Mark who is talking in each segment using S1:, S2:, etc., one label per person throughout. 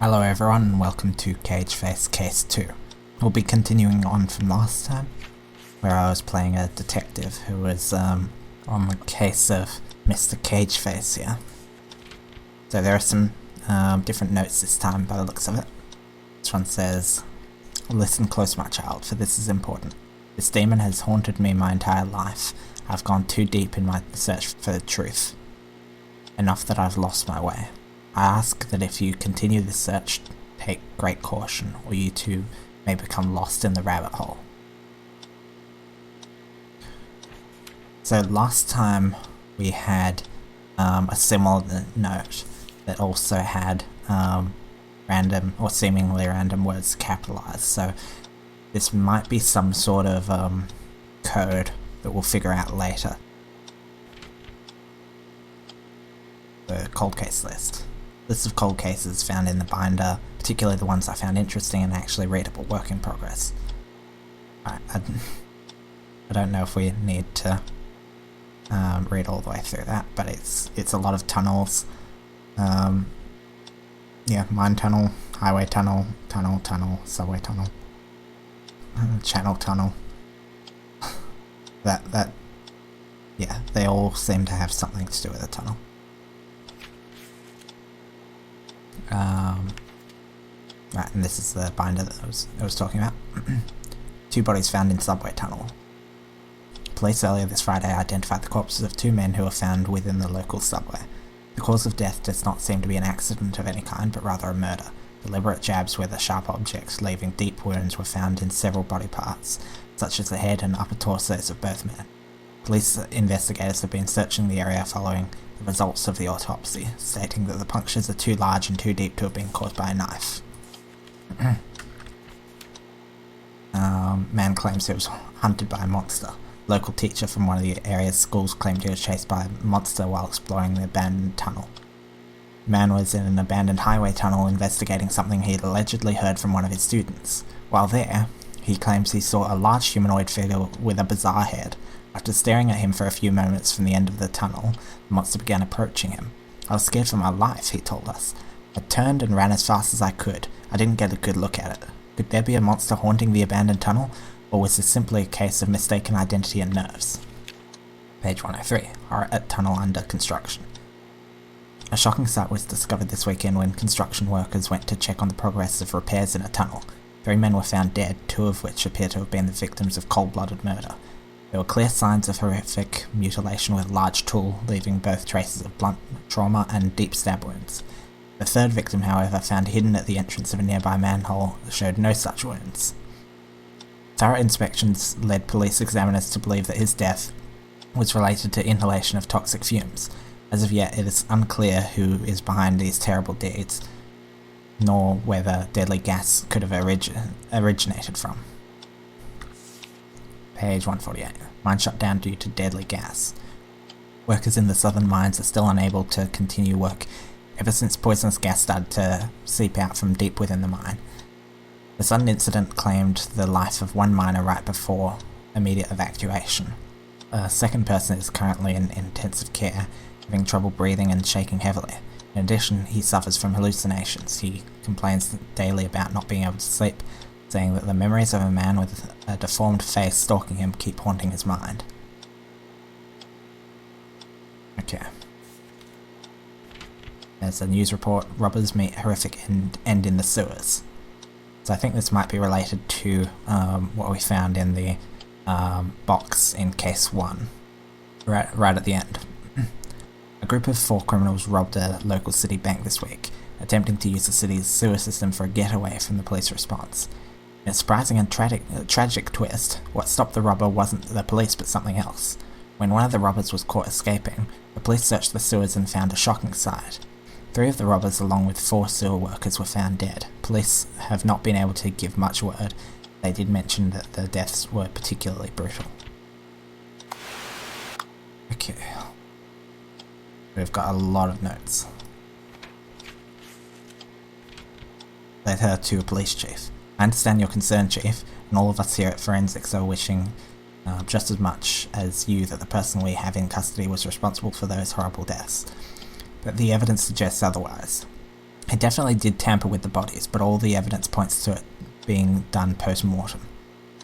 S1: Hello everyone and welcome to Cageface Case 2. We'll be continuing on from last time, where I was playing a detective who was on the case of Mr. Cageface here. So there are some different notes this time by the looks of it. This one says, "Listen close my child, for this is important. This demon has haunted me my entire life. I've gone too deep in my search for the truth. Enough that I've lost my way. I ask that if you continue this search, take great caution, or you too may become lost in the rabbit hole." So last time we had a similar note that also had random or seemingly random words capitalized, so this might be some sort of code that we'll figure out later. The cold case list. List of cold cases found in the binder, particularly the ones I found interesting and actually readable, work in progress. I don't know if we need to read all the way through that, but it's a lot of tunnels. Yeah, mine tunnel, highway tunnel, tunnel, subway tunnel, channel tunnel. Yeah, they all seem to have something to do with a tunnel. Right, and this is the binder that I was talking about. 2 bodies found in subway tunnel. Police earlier this Friday identified the corpses of 2 men who were found within the local subway. The cause of death does not seem to be an accident of any kind, but rather a murder. Deliberate jabs with a sharp object, leaving deep wounds, were found in several body parts, such as the head and upper torsos of both men. Police investigators have been searching the area following the results of the autopsy, stating that the punctures are too large and too deep to have been caused by a knife. Man claims he was hunted by a monster. Local teacher from one of the area's schools claimed he was chased by a monster while exploring the abandoned tunnel. Man was in an abandoned highway tunnel investigating something he had allegedly heard from one of his students. While there, he claims he saw a large humanoid figure with a bizarre head. After staring at him for a few moments from the end of the tunnel, the monster began approaching him. "I was scared for my life," he told us. "I turned and ran as fast as I could. I didn't get a good look at it. Could there be a monster haunting the abandoned tunnel, or was this simply a case of mistaken identity and nerves?" Page 103. Horror at tunnel under construction. A shocking sight was discovered this weekend when construction workers went to check on the progress of repairs in a tunnel. 3 men were found dead, 2 of which appear to have been the victims of cold-blooded murder. There were clear signs of horrific mutilation with a large tool, leaving both traces of blunt trauma and deep stab wounds. The 3rd victim, however, found hidden at the entrance of a nearby manhole, showed no such wounds. Thorough inspections led police examiners to believe that his death was related to inhalation of toxic fumes. As of yet, it is unclear who is behind these terrible deeds, nor whether deadly gas could have originated from. Page 148. Mine shut down due to deadly gas. Workers in the southern mines are still unable to continue work ever since poisonous gas started to seep out from deep within the mine. The sudden incident claimed the life of 1 miner right before immediate evacuation. A 2nd person is currently in intensive care, having trouble breathing and shaking heavily. In addition, he suffers from hallucinations. He complains daily about not being able to sleep, saying that the memories of a man with a deformed face stalking him keep haunting his mind. Okay. There's a news report. Robbers meet horrific end in the sewers. So I think this might be related to what we found in the box in case 1, right at the end. A group of 4 criminals robbed a local city bank this week, attempting to use the city's sewer system for a getaway from the police response. In a surprising and tragic twist, what stopped the robber wasn't the police but something else. When one of the robbers was caught escaping, the police searched the sewers and found a shocking sight. 3 of the robbers, along with 4 sewer workers, were found dead. Police have not been able to give much word. They did mention that the deaths were particularly brutal. Okay. We've got a lot of notes. Letter to a police chief. "I understand your concern, Chief, and all of us here at Forensics are wishing just as much as you that the person we have in custody was responsible for those horrible deaths. But the evidence suggests otherwise. It definitely did tamper with the bodies, but all the evidence points to it being done post-mortem.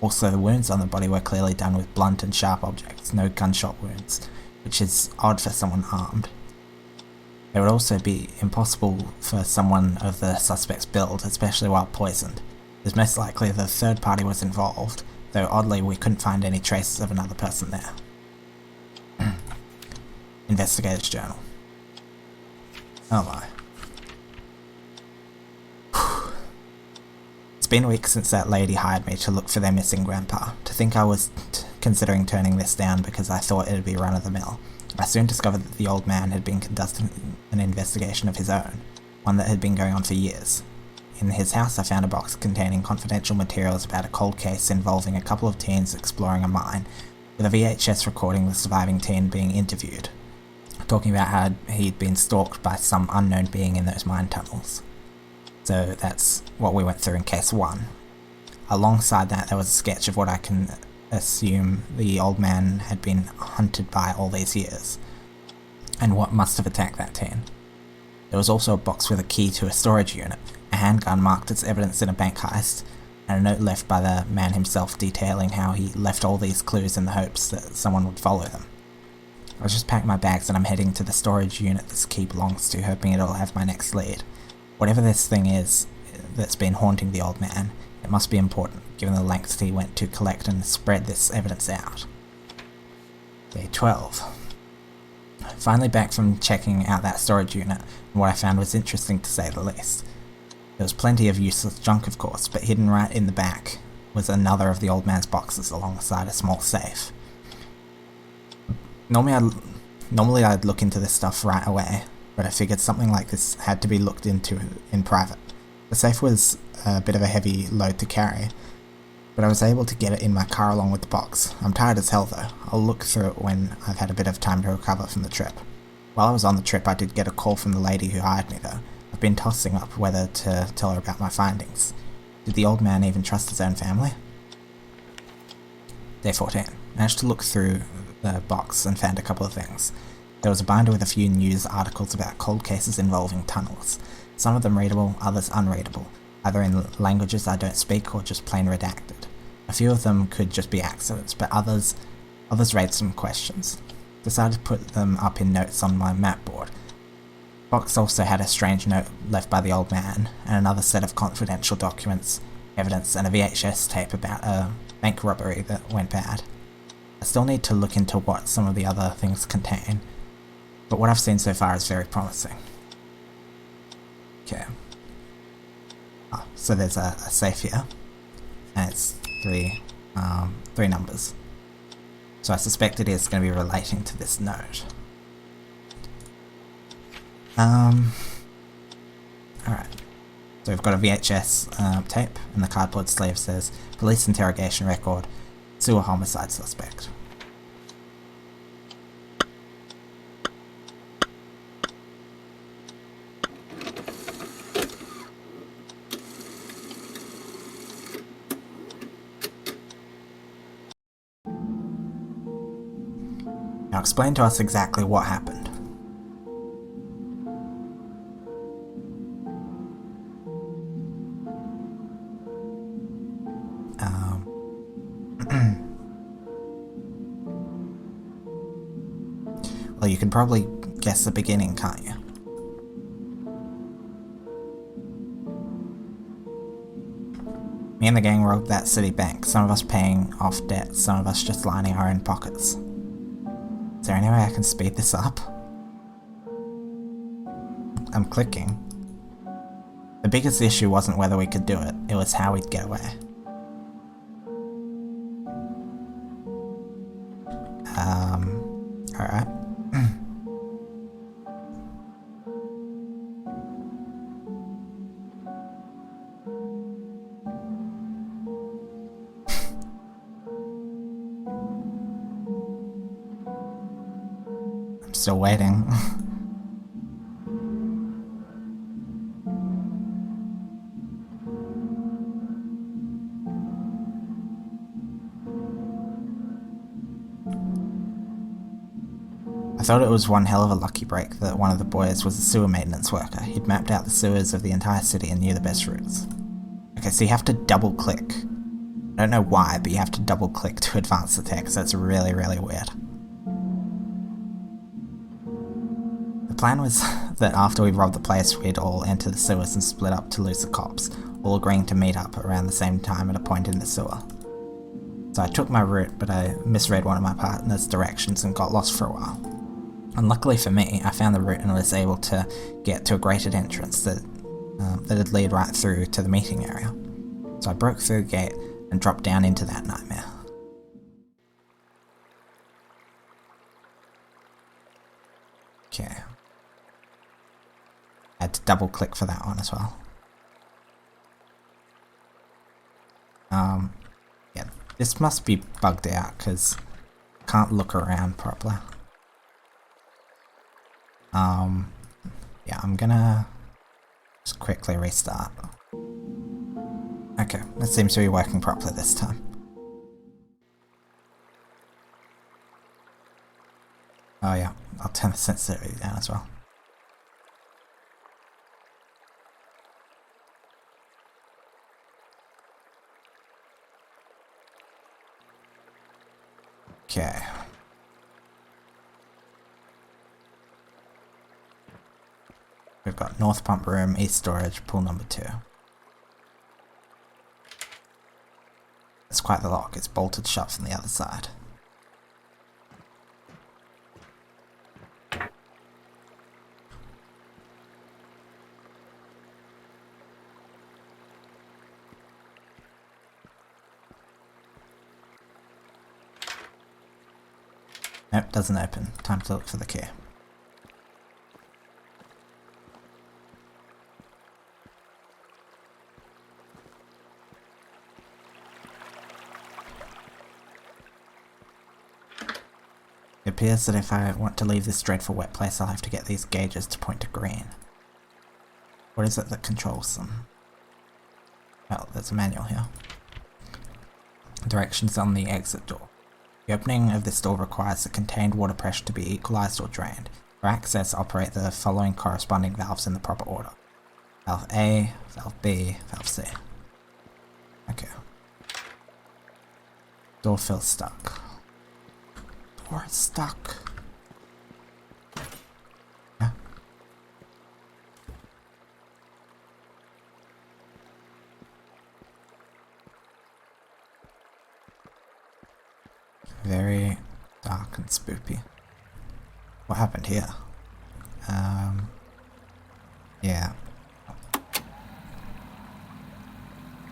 S1: Also, the wounds on the body were clearly done with blunt and sharp objects, no gunshot wounds, which is odd for someone armed. It would also be impossible for someone of the suspect's build, especially while poisoned. It is most likely the third party was involved, though oddly we couldn't find any traces of another person there. Investigator's journal. Oh my. It's been weeks since that lady hired me to look for their missing grandpa. To think I was considering turning this down because I thought it'd be run-of-the-mill. I soon discovered that the old man had been conducting an investigation of his own, one that had been going on for years. In his house I found a box containing confidential materials about a cold case involving a couple of teens exploring a mine, with a VHS recording the surviving teen being interviewed, talking about how he'd been stalked by some unknown being in those mine tunnels. So that's what we went through in case 1. Alongside that, there was a sketch of what I can assume the old man had been hunted by all these years, and what must have attacked that teen. There was also a box with a key to a storage unit, a handgun marked as evidence in a bank heist, and a note left by the man himself detailing how he left all these clues in the hopes that someone would follow them. I've just packed my bags and I'm heading to the storage unit this key belongs to, hoping it'll have my next lead. Whatever this thing is that's been haunting the old man, it must be important, given the lengths he went to collect and spread this evidence out. Day 12. Finally back from checking out that storage unit, and what I found was interesting to say the least. There was plenty of useless junk of course, but hidden right in the back was another of the old man's boxes alongside a small safe. Normally I'd look into this stuff right away, but I figured something like this had to be looked into in private. The safe was a bit of a heavy load to carry, but I was able to get it in my car along with the box. I'm tired as hell though. I'll look through it when I've had a bit of time to recover from the trip. While I was on the trip I did get a call from the lady who hired me though. I've been tossing up whether to tell her about my findings. Did the old man even trust his own family? Day 14. Managed to look through the box and found a couple of things. There was a binder with a few news articles about cold cases involving tunnels. Some of them readable, others unreadable, either in languages I don't speak or just plain redacted. A few of them could just be accidents, but others raised some questions. Decided to put them up in notes on my map board. The box also had a strange note left by the old man, and another set of confidential documents, evidence, and a VHS tape about a bank robbery that went bad. I still need to look into what some of the other things contain, but what I've seen so far is very promising. Okay. Oh, so there's a safe here, and it's three numbers. So I suspect it is going to be relating to this note. Alright. So we've got a VHS tape, and the cardboard sleeve says, Police Interrogation Record, Sewer Homicide Suspect. Now explain to us exactly what happened. Well, you can probably guess the beginning, can't you? Me and the gang robbed that city bank, some of us paying off debt, some of us just lining our own pockets. Is there any way I can speed this up? I'm clicking. The biggest issue wasn't whether we could do it, it was how we'd get away. Alright. I'm still waiting. I I thought it was one hell of a lucky break that one of the boys was a sewer maintenance worker. He'd mapped out the sewers of the entire city and knew the best routes. Okay, so you have to double click. I don't know why, but you have to double click to advance the text. That's really, really weird. The plan was that after we robbed the place, we'd all enter the sewers and split up to lose the cops, all agreeing to meet up around the same time at a point in the sewer. So I took my route, but I misread one of my partner's directions and got lost for a while. Unluckily for me, I found the route and was able to get to a grated entrance that'd lead right through to the meeting area. So I broke through the gate and dropped down into that nightmare. Okay. I had to double click for that one as well. Yeah, this must be bugged out because I can't look around properly. Yeah, I'm gonna just quickly restart. Okay, it seems to be working properly this time. Oh yeah, I'll turn the sensitivity down as well. Okay. We've got North Pump Room, East Storage, Pool number 2. It's quite the lock, it's bolted shut from the other side. Nope, doesn't open. Time to look for the key. It appears that if I want to leave this dreadful wet place, I'll have to get these gauges to point to green. What is it that controls them? Well, there's a manual here. Directions on the exit door. The opening of this door requires the contained water pressure to be equalized or drained. For access, operate the following corresponding valves in the proper order. Valve A, valve B, valve C. Okay. Door feels stuck. Door is stuck. Yeah. Very dark and spoopy. What happened here? Yeah.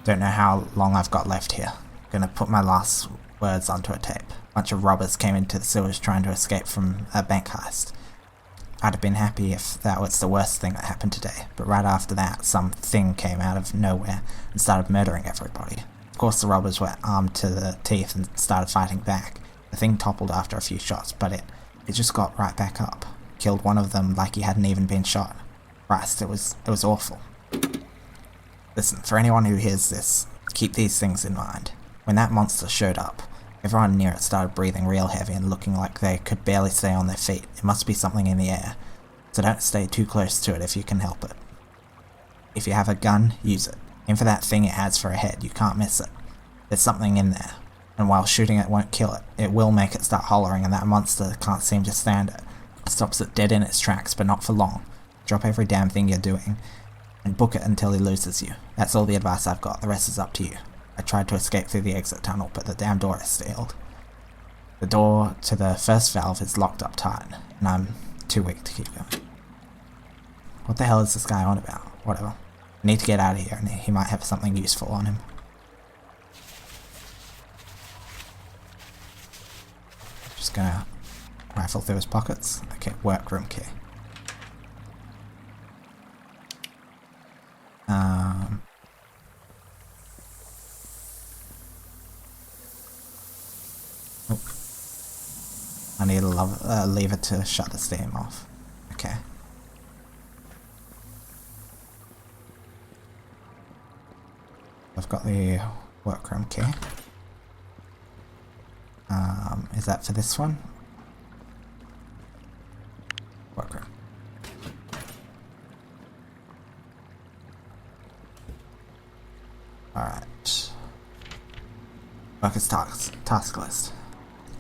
S1: Don't know how long I've got left here. Gonna put my last words onto a tape. Bunch of robbers came into the sewers trying to escape from a bank heist. I'd have been happy if that was the worst thing that happened today, but right after that, some thing came out of nowhere and started murdering everybody. Of course the robbers were armed to the teeth and started fighting back. The thing toppled after a few shots, but it just got right back up. Killed one of them like he hadn't even been shot. Christ, it was awful. Listen, for anyone who hears this, keep these things in mind. When that monster showed up, everyone near it started breathing real heavy and looking like they could barely stay on their feet. It must be something in the air, so don't stay too close to it if you can help it. If you have a gun, use it. Aim for that thing it has for a head, you can't miss it. There's something in there, and while shooting it won't kill it, it will make it start hollering and that monster can't seem to stand it. It stops it dead in its tracks, but not for long. Drop every damn thing you're doing, and book it until he loses you. That's all the advice I've got, the rest is up to you. I tried to escape through the exit tunnel, but the damn door is sealed. The door to the first valve is locked up tight, and I'm too weak to keep going. What the hell is this guy on about? Whatever. I need to get out of here, and he might have something useful on him. Just gonna rifle through his pockets. Okay, workroom key. I need a lever to shut the steam off. Okay. I've got the workroom key. Is that for this one? Alright. Workers task list.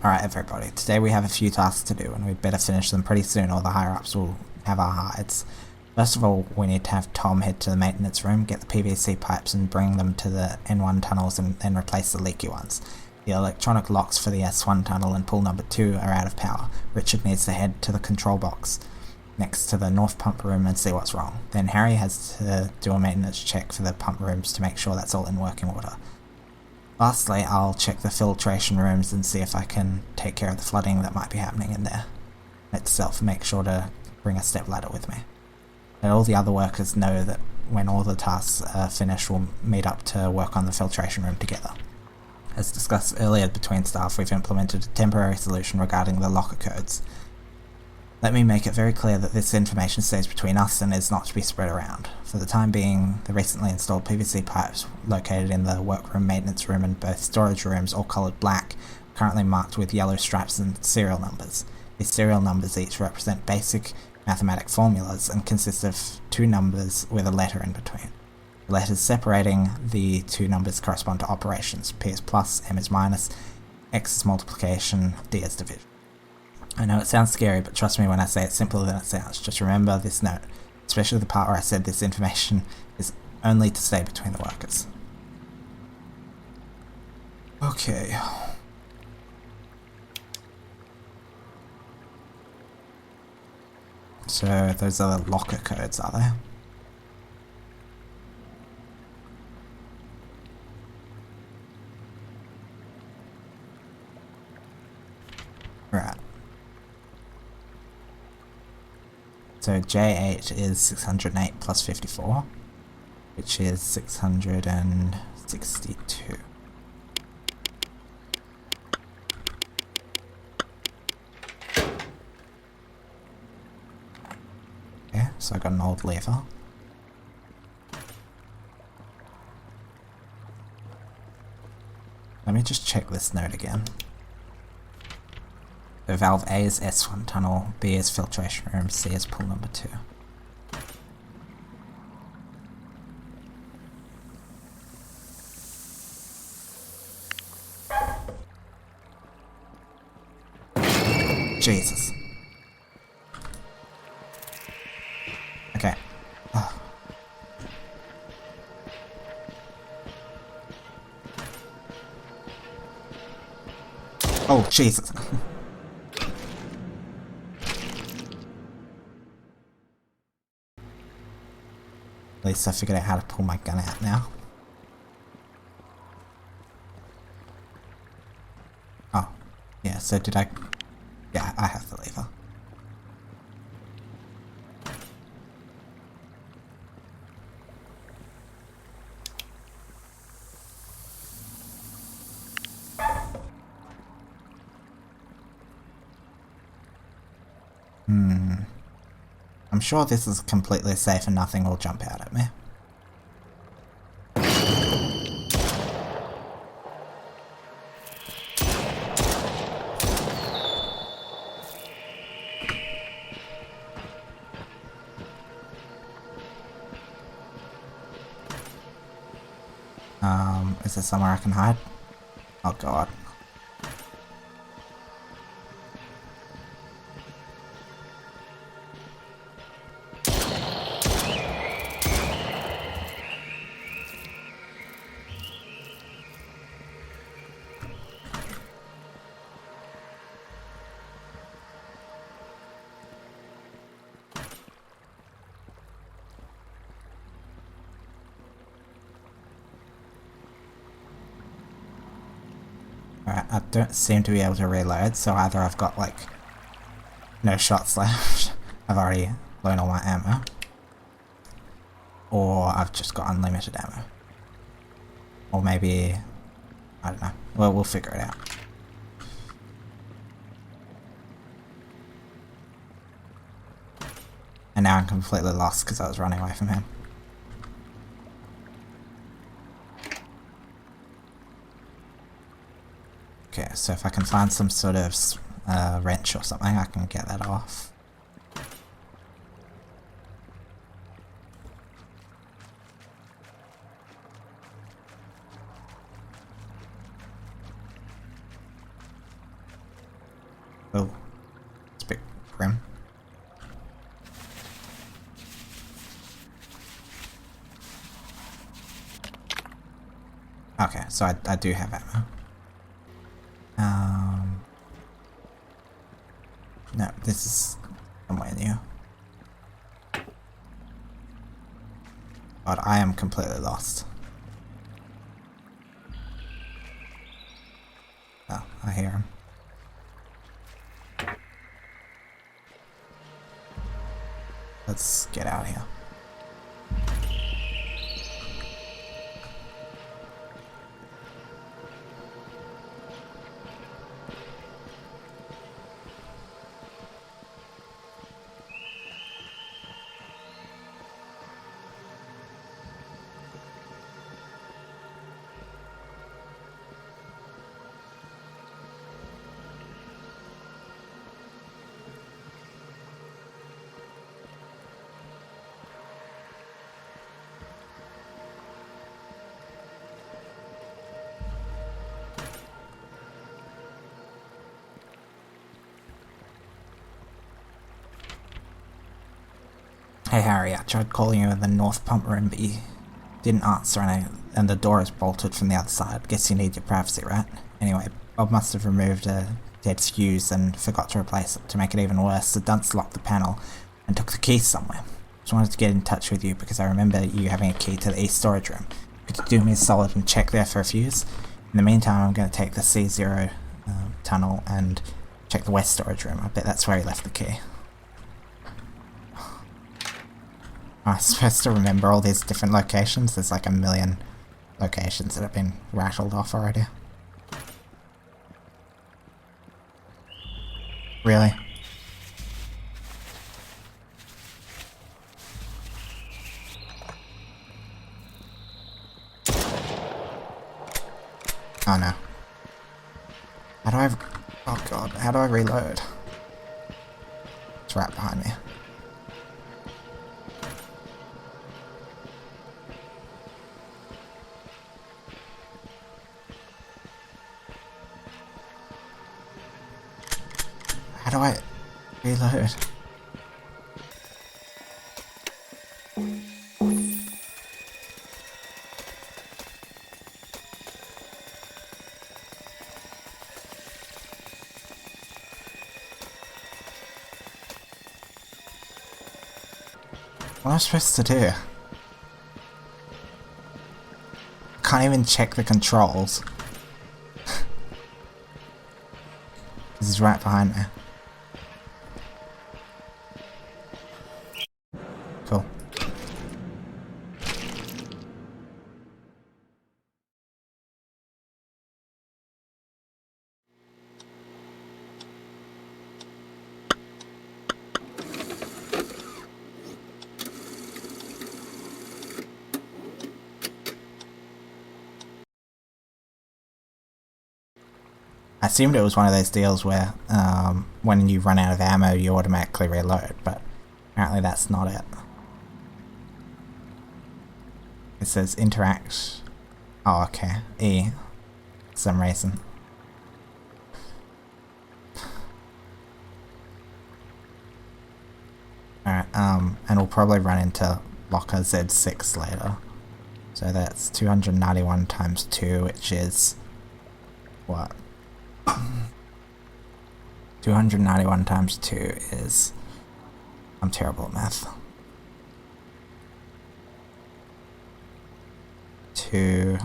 S1: Alright everybody, today we have a few tasks to do and we'd better finish them pretty soon or the higher ups will have our hides. First of all, we need to have Tom head to the maintenance room, get the PVC pipes and bring them to the N1 tunnels and then replace the leaky ones. The electronic locks for the S1 tunnel and pool number 2 are out of power. Richard needs to head to the control box next to the north pump room and see what's wrong. Then Harry has to do a maintenance check for the pump rooms to make sure that's all in working order. Lastly, I'll check the filtration rooms and see if I can take care of the flooding that might be happening in there itself. Make sure to bring a step ladder with me. And all the other workers know that when all the tasks are finished, we'll meet up to work on the filtration room together. As discussed earlier between staff, we've implemented a temporary solution regarding the locker codes. Let me make it very clear that this information stays between us and is not to be spread around. For the time being, the recently installed PVC pipes located in the workroom, maintenance room and both storage rooms, all coloured black, are currently marked with yellow stripes and serial numbers. These serial numbers each represent basic mathematic formulas and consist of 2 numbers with a letter in between. The letters separating the 2 numbers correspond to operations. P is plus, M is minus, X is multiplication, D is division. I know it sounds scary, but trust me when I say it's simpler than it sounds. Just remember this note, especially the part where I said this information is only to stay between the workers. Okay. So those are the locker codes, are they? Right. So J8 is 608 plus 54, which is 662. Okay, so I got an old lever. Let me just check this note again. So valve A is S1 tunnel, B is filtration room, C is pool number 2. Jesus. Okay. Oh, Jesus. At least I figured out how to pull my gun out now. Oh, yeah, so did I... Yeah, I have the lever. I'm sure this is completely safe and nothing will jump out at me. Is there somewhere I can hide? Oh god. Alright, I don't seem to be able to reload, so either I've got, like, no shots left, I've already blown all my ammo, or I've just got unlimited ammo. Or maybe, I don't know, well, we'll figure it out. And now I'm completely lost because I was running away from him. Okay, so if I can find some sort of wrench or something, I can get that off. Okay, so I do have ammo. No, this is somewhere new. But I am completely lost. Oh, I hear him. Let's get out of here. Hey Harry, I tried calling you in the north pump room, but you didn't answer, and the door is bolted from the other side. Guess you need your privacy, right? Anyway, Bob must have removed a dead fuse and forgot to replace it. To make it even worse, the dunce locked the panel and took the keys somewhere. Just wanted to get in touch with you because I remember you having a key to the east storage room. Could you do me a solid and check there for a fuse? In the meantime, I'm going to take the C0 tunnel and check the west storage room. I bet that's where he left the key. Am I supposed to remember all these different locations? There's like a million locations that have been rattled off already. Really? Oh no. How do I... Oh god, how do I reload? It's right behind me. How do I reload? What am I supposed to do? I can't even check the controls. This is right behind me. Cool. I assumed it was one of those deals where when you run out of ammo you automatically reload, but apparently that's not it. It says interact. Oh, okay. E. For some reason. Alright, and we'll probably run into locker Z6 later. So that's 291 times 2, which is... what? 291 times 2 is... I'm terrible at math. 2...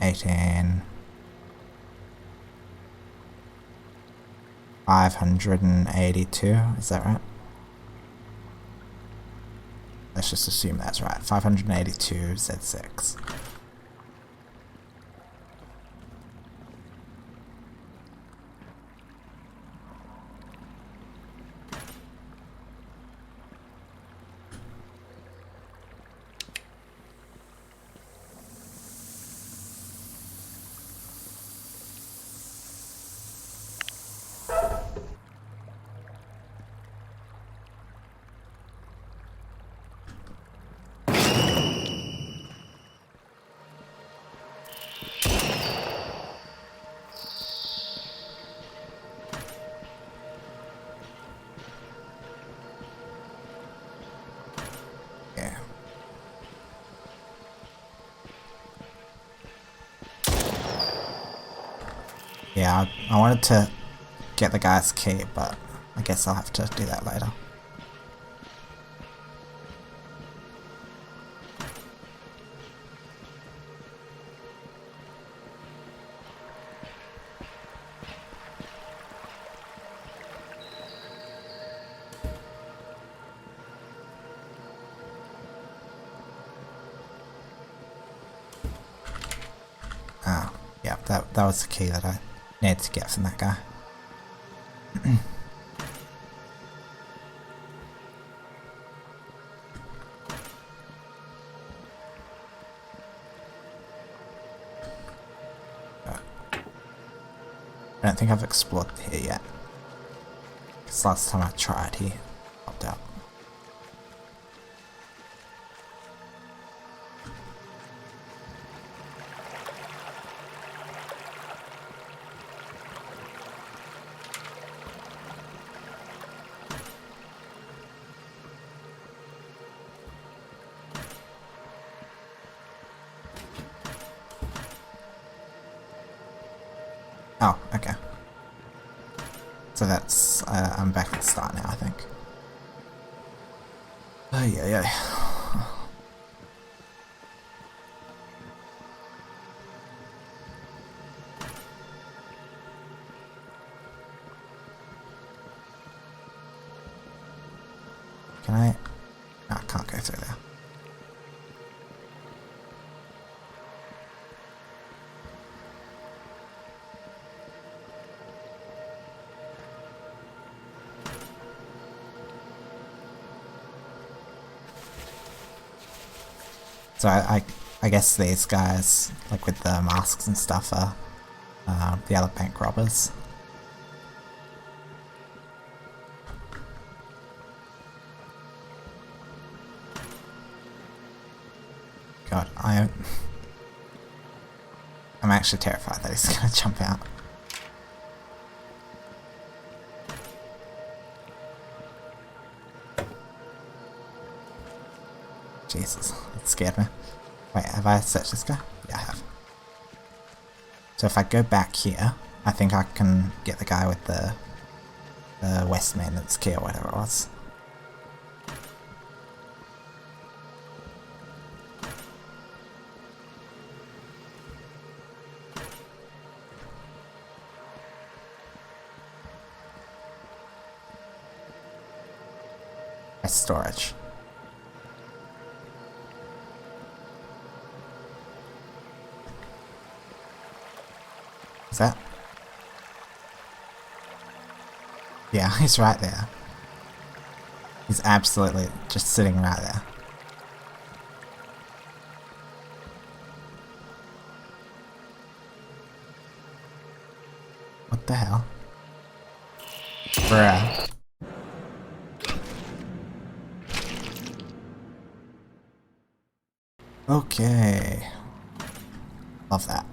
S1: 18... 582, is that right? Let's just assume that's right. 582 Z6. Yeah, I wanted to get the guy's key, but I guess I'll have to do that later. Oh, yeah, that was the key that I needed to get from that guy. I don't think I've explored here yet. Because last time I tried, he popped out. Oh, okay. So that's, I'm back at the start now, I think. Oh, yeah. Can I? No, I can't go through there. So I guess these guys, like with the masks and stuff, are the other bank robbers. God, I'm actually terrified that he's gonna jump out. Jesus, that scared me. Wait, have I searched this guy? Yeah, I have. So if I go back here, I think I can get the guy with the West Maintenance key or whatever it was. Storage. Is that? Yeah, he's right there. He's absolutely just sitting right there. What the hell? Bruh. Okay. Love that.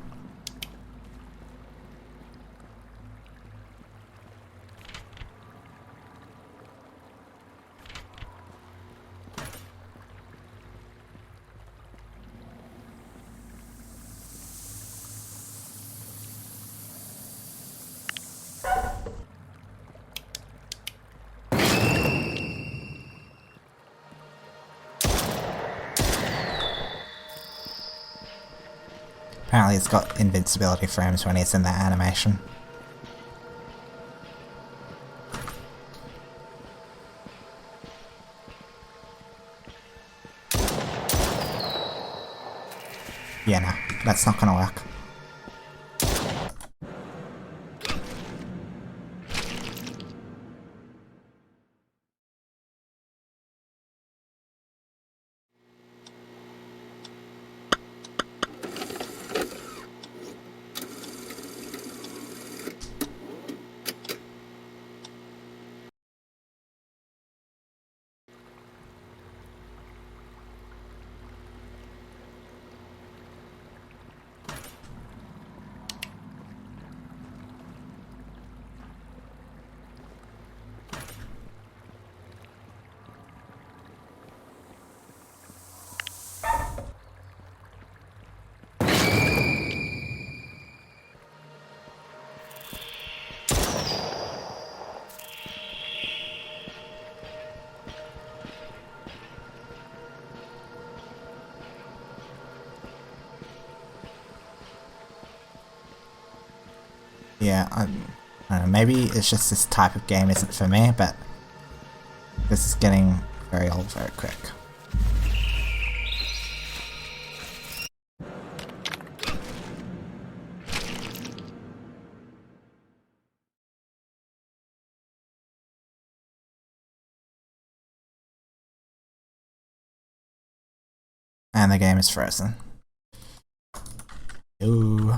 S1: Apparently it's got invincibility frames when he's in that animation. Yeah, no, that's not gonna work. Yeah, I don't know, maybe it's just this type of game isn't for me, but this is getting very old very quick. And the game is frozen. Ooh.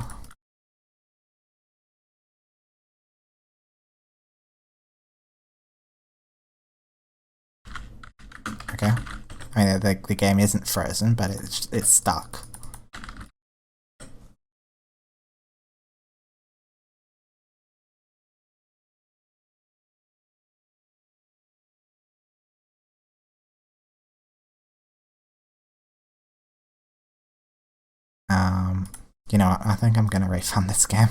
S1: Okay. I mean, the game isn't frozen, but it's stuck. Um, you know what, I think I'm gonna refund this game.